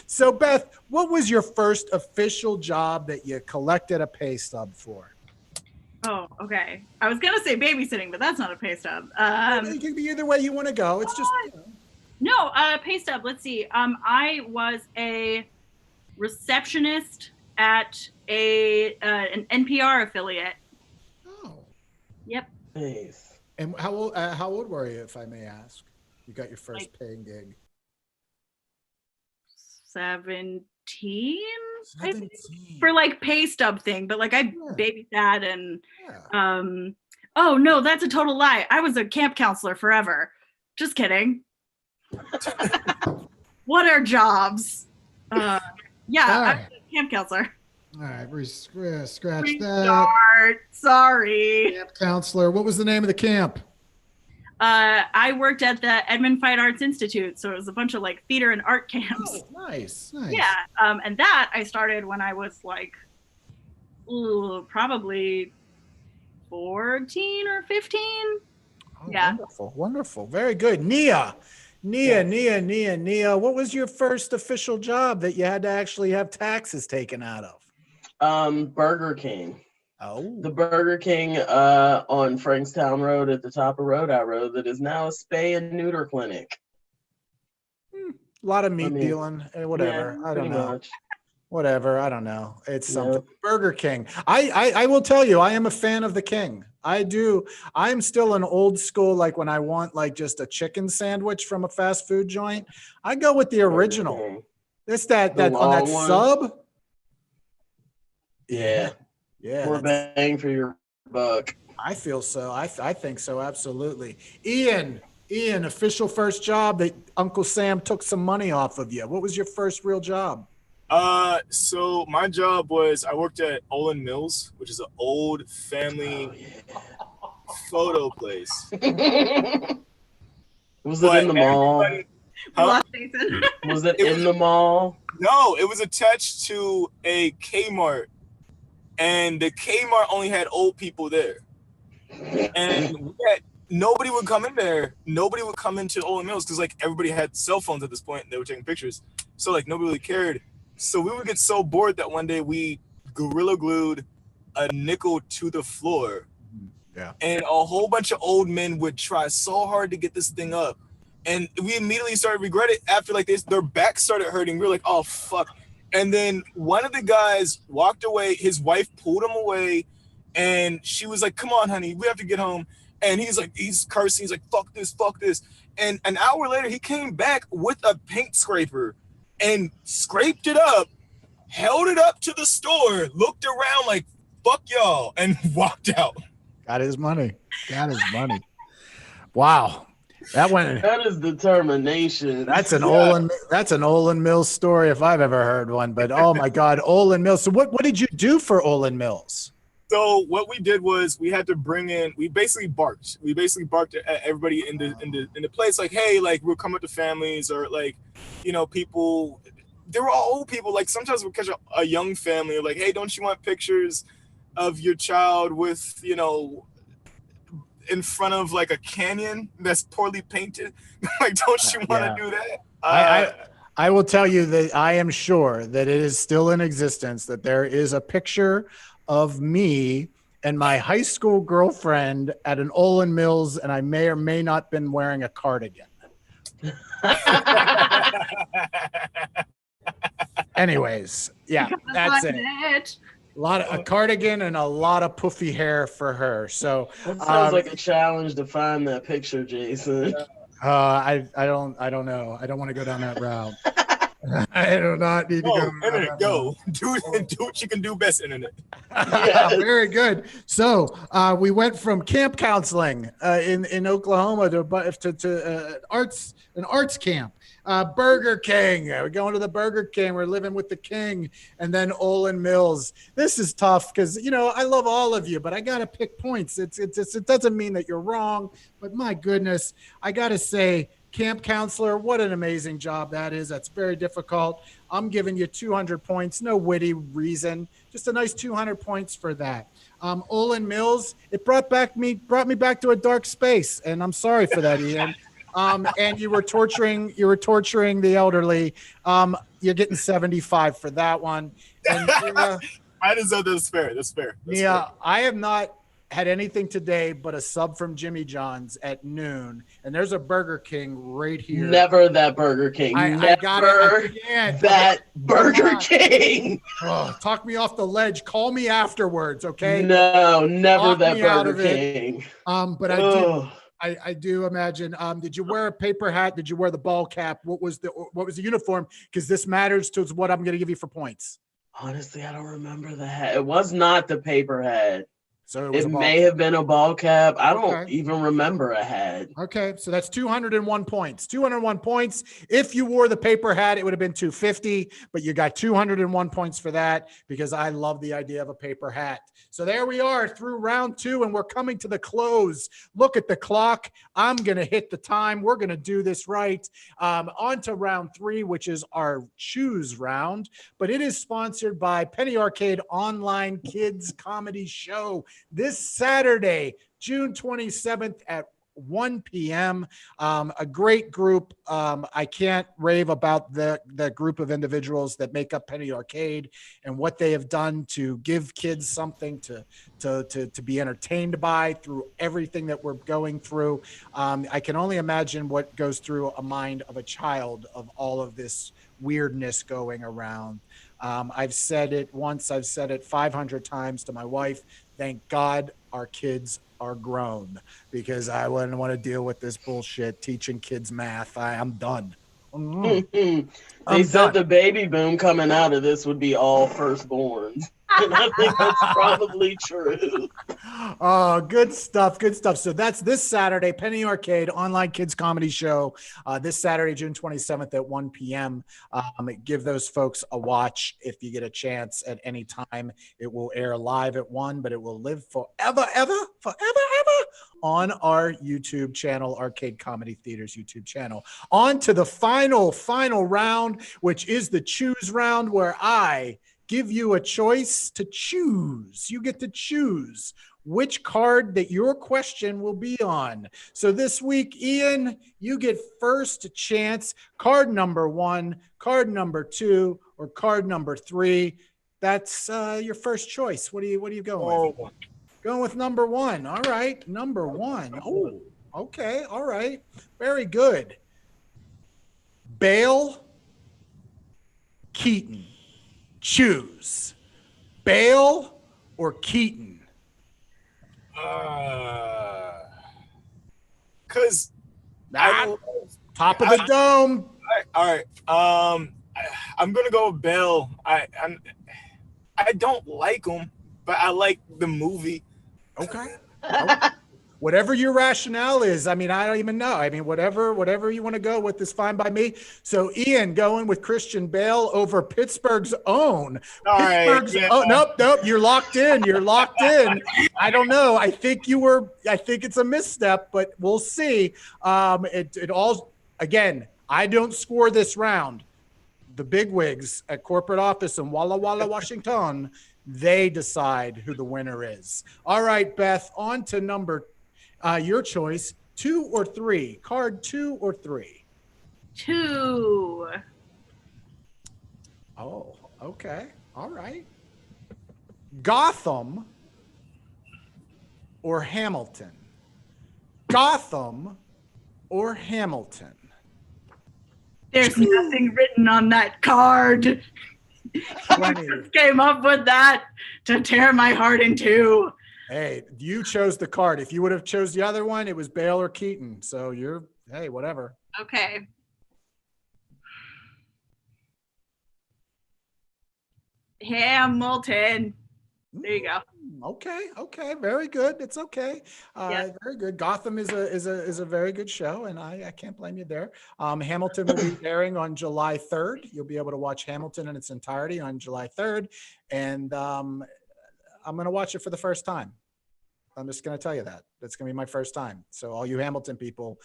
So, Beth, what was your first official job that you collected a pay stub for? Oh, okay. I was gonna say babysitting, but that's not a pay stub. It can be either way you want to go. It's just no pay stub. Let's see. I was a receptionist at an NPR affiliate. Oh. Yep. Nice. And how old were you, if I may ask? You got your first paying gig. 17. I think, for like pay stub thing, but like I babysat and oh no, that's a total lie. I was a camp counselor forever. Just kidding. What are jobs? I was a camp counselor. All right, we scratch that. Sorry. Camp counselor. What was the name of the camp? I worked at the Edmond Fine Arts Institute, so it was a bunch of like theater and art camps. Oh, nice. Yeah, and that I started when I was like, probably 14 or 15. Oh, yeah. Wonderful. Very good. Nia. What was your first official job that you had to actually have taxes taken out of? Burger King. Oh. The Burger King on Frankstown Road at the top of Rhode Island Road that is now a spay and neuter clinic. A lot of meat dealing, whatever. Yeah, I don't know. Much. Whatever. I don't know. It's something. Burger King. I will tell you, I am a fan of the King. I do. I'm still an old school, like when I want like just a chicken sandwich from a fast food joint, I go with the original. It's that on that one. Sub. Yeah. Yeah. More bang for your buck. I feel so. I think so. Absolutely. Ian, official first job that Uncle Sam took some money off of you. What was your first real job? So my job was I worked at Olin Mills, which is an old family photo place. Was it in the mall? Was it in the mall? No, it was attached to a Kmart and the Kmart only had old people there, and nobody would come in there. Nobody would come into Olin Mills because like everybody had cell phones at this point and they were taking pictures. So like nobody really cared. So we would get so bored that one day we gorilla glued a nickel to the floor. Yeah. And a whole bunch of old men would try so hard to get this thing up. And we immediately started regretting it after like this, their back started hurting. We were like, oh fuck. And then one of the guys walked away, his wife pulled him away, and she was like, come on, honey, we have to get home. And he's like, he's cursing, he's like, fuck this, fuck this. And an hour later, he came back with a paint scraper and scraped it up, held it up to the store, looked around like, fuck y'all, and walked out. Got his money. Got his money. Wow. That is determination. That's an Olin Mills story if I've ever heard one. But oh my God, Olin Mills. So what did you do for Olin Mills? So what we did was we had to bring in. We basically barked. We basically barked at everybody in the place. Like, hey, like we'll come with the families or like, you know, people. They were all old people. Like sometimes we'll catch a young family. Like, hey, don't you want pictures of your child with, you know, in front of like a canyon that's poorly painted? Like, don't you want to do that? I will tell you that I am sure that it is still in existence, that there is a picture of me and my high school girlfriend at an Olin Mills, and I may or may not been wearing a cardigan. Anyways, yeah, that's it. A cardigan and a lot of puffy hair for her. So that sounds like a challenge to find that picture, Jason. I don't know. I don't want to go down that route. I do not need to go. Internet, go. Do what you can do best, internet. Yes. Very good. So we went from camp counseling in Oklahoma to an arts camp. Burger King. We're going to the Burger King. We're living with the king. And then Olin Mills. This is tough because, you know, I love all of you, but I got to pick points. It doesn't mean that you're wrong, but my goodness, I got to say, camp counselor, what an amazing job that is. That's very difficult. I'm giving you 200 points. No witty reason. Just a nice 200 points for that. Olin Mills, it brought me back to a dark space, and I'm sorry for that, Ian. And you were torturing the elderly. You're getting 75 for that one. And I deserve that. That's fair. Yeah, I have not had anything today but a sub from Jimmy John's at noon, and there's a Burger King right here. Never that Burger King. I got it. That Burger King. Oh, talk me off the ledge. Call me afterwards, okay? No, never that Burger King. But I do imagine. Did you wear a paper hat? Did you wear the ball cap? What was the uniform? Because this matters to what I'm going to give you for points. Honestly, I don't remember the hat. It was not the paper hat. So it may have been a ball cap. I don't even remember a hat. Okay, so that's 201 points. 201 points. If you wore the paper hat, it would have been 250, but you got 201 points for that because I love the idea of a paper hat. So there we are through round 2, and we're coming to the close. Look at the clock. I'm going to hit the time. We're going to do this right. On to round 3, which is our choose round, but it is sponsored by Penny Arcade Online Kids Comedy Show. This Saturday, June 27th at 1 p.m. A great group. I can't rave about the group of individuals that make up Penny Arcade and what they have done to give kids something to be entertained by through everything that we're going through. I can only imagine what goes through a mind of a child of all of this weirdness going around. I've said it once, I've said it 500 times to my wife. Thank God our kids are grown because I wouldn't want to deal with this bullshit teaching kids math. I'm done. They said the baby boom coming out of this would be all firstborns. And I think that's probably true. Oh, good stuff. Good stuff. So that's this Saturday, Penny Arcade Online Kids Comedy Show. This Saturday, June 27th at 1 p.m. Give those folks a watch if you get a chance at any time. It will air live at 1, but it will live forever on our YouTube channel, Arcade Comedy Theater's YouTube channel. On to the final round, which is the choose round, where I give you a choice to choose. You get to choose which card that your question will be on. So this week, Ian, you get first chance. Card number 1, card number 2, or card number 3. That's your first choice. What are you going with? Going with number 1. All right, number 1. Oh, okay. All right. Very good. Bale, Keaton. Choose. Bale or Keaton? Because top of the dome. All right. I'm gonna go with Bale. I don't like him, but I like the movie. Okay. Whatever your rationale is, I mean, I don't even know. I mean, whatever you want to go with is fine by me. So, Ian, going with Christian Bale over Pittsburgh's own. Oh, nope. You're locked in. I don't know. I think it's a misstep, but we'll see. It all, again, I don't score this round. The bigwigs at corporate office in Walla Walla, Washington, they decide who the winner is. All right, Beth, on to your choice, 2 or 3. Card 2 or 3? 2. Oh, okay. All right. Gotham or Hamilton? Gotham or Hamilton? There's nothing written on that card. I just came up with that to tear my heart in two. Hey, you chose the card. If you would have chose the other one, it was Bale or Keaton. So hey, whatever. Okay. Hamilton. There you go. Okay, very good. It's okay. Very good. Gotham is a very good show, and I can't blame you there. Hamilton will be airing on July 3rd. You'll be able to watch Hamilton in its entirety on July 3rd, and I'm going to watch it for the first time. I'm just going to tell you that. That's going to be my first time. So all you Hamilton people,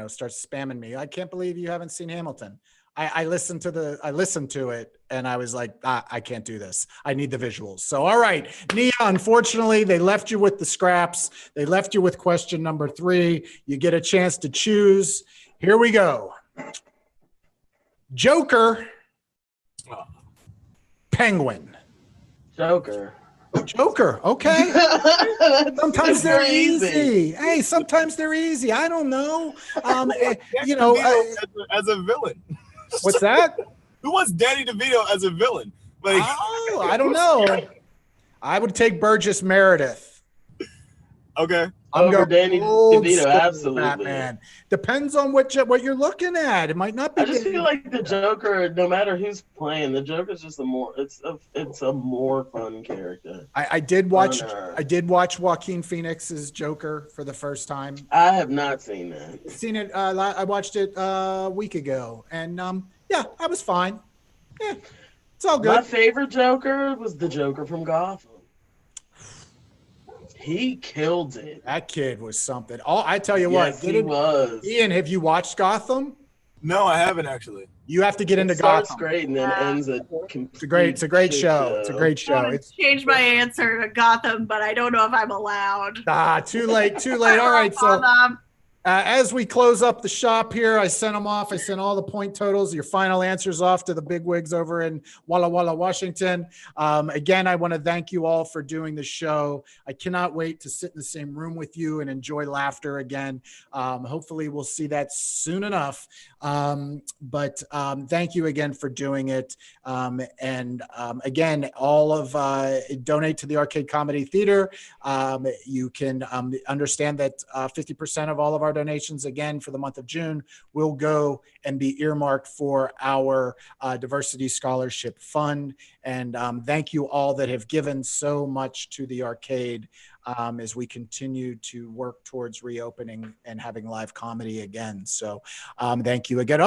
start spamming me. I can't believe you haven't seen Hamilton. I listened to it and I was like, I can't do this. I need the visuals. So, all right, Nia, unfortunately, they left you with the scraps. They left you with question number 3. You get a chance to choose. Here we go. Joker, Penguin. Joker. Okay. Sometimes they're easy. Hey, sometimes they're easy. I don't know. As a villain. What's that? Who wants Danny DeVito as a villain? I don't know. I would take Burgess Meredith. Okay. I'm over Danny DeVito, absolutely. Batman. Depends on what you're looking at. It might not be. I just feel like the Joker, no matter who's playing, the Joker's just it's a more fun character. I did watch Joaquin Phoenix's Joker for the first time. I have not seen that. Seen it. I watched it a week ago, and I was fine. Yeah, it's all good. My favorite Joker was the Joker from Gotham. He killed it. That kid was something. Oh, I tell you what, he was. Ian, have you watched Gotham? No, I haven't actually. You have to get into Gotham. Gotham. Great and then ends at It's a great show. It's a great show. I changed my answer to Gotham, but I don't know if I'm allowed. Too late. All right, so as we close up the shop here, I sent them off. I sent all the point totals, your final answers off to the bigwigs over in Walla Walla, Washington. Again, I want to thank you all for doing the show. I cannot wait to sit in the same room with you and enjoy laughter again. Hopefully we'll see that soon enough. But thank you again for doing it. And again, all of donate to the Arcade Comedy Theater. You can understand that 50% of all of our donations again for the month of June will go and be earmarked for our diversity scholarship fund. And thank you all that have given so much to the arcade as we continue to work towards reopening and having live comedy again. So thank you again.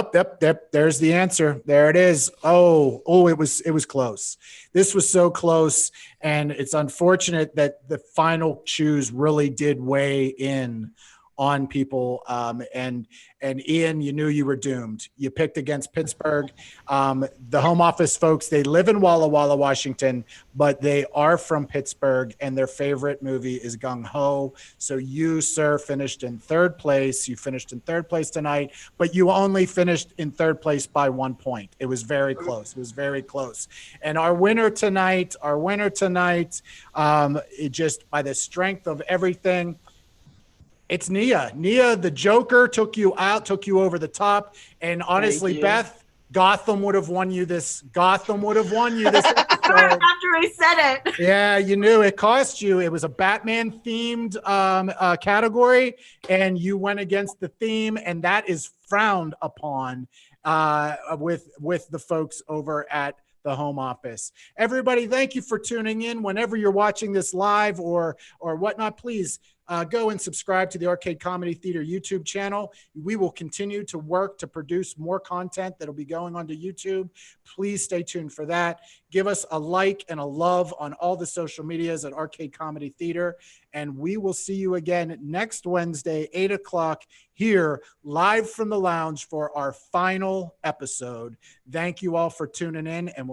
There's the answer. There it is. Oh, it was close. This was so close. And it's unfortunate that the final choose really did weigh in on people. And Ian, you knew you were doomed. You picked against Pittsburgh. The home office folks, they live in Walla Walla, Washington, but they are from Pittsburgh, and their favorite movie is Gung Ho. So you, sir, finished in third place. You finished in third place tonight, but you only finished in third place by 1 point. It was very close. It was very close. And our winner tonight, it just by the strength of everything, it's Nia. Nia, the Joker, took you out, took you over the top. And honestly, Beth, Gotham would have won you this. Gotham would have won you this episode. After I said it. Yeah, you knew it cost you. It was a Batman themed category, and you went against the theme, and that is frowned upon with the folks over at the home office. Everybody, thank you for tuning in. Whenever you're watching this live or whatnot, please go and subscribe to the Arcade Comedy Theater YouTube channel. We will continue to work to produce more content that'll be going onto YouTube. Please stay tuned for that. Give us a like and a love on all the social medias at Arcade Comedy Theater. And we will see you again next Wednesday, 8 o'clock here live from the lounge for our final episode. Thank you all for tuning in, and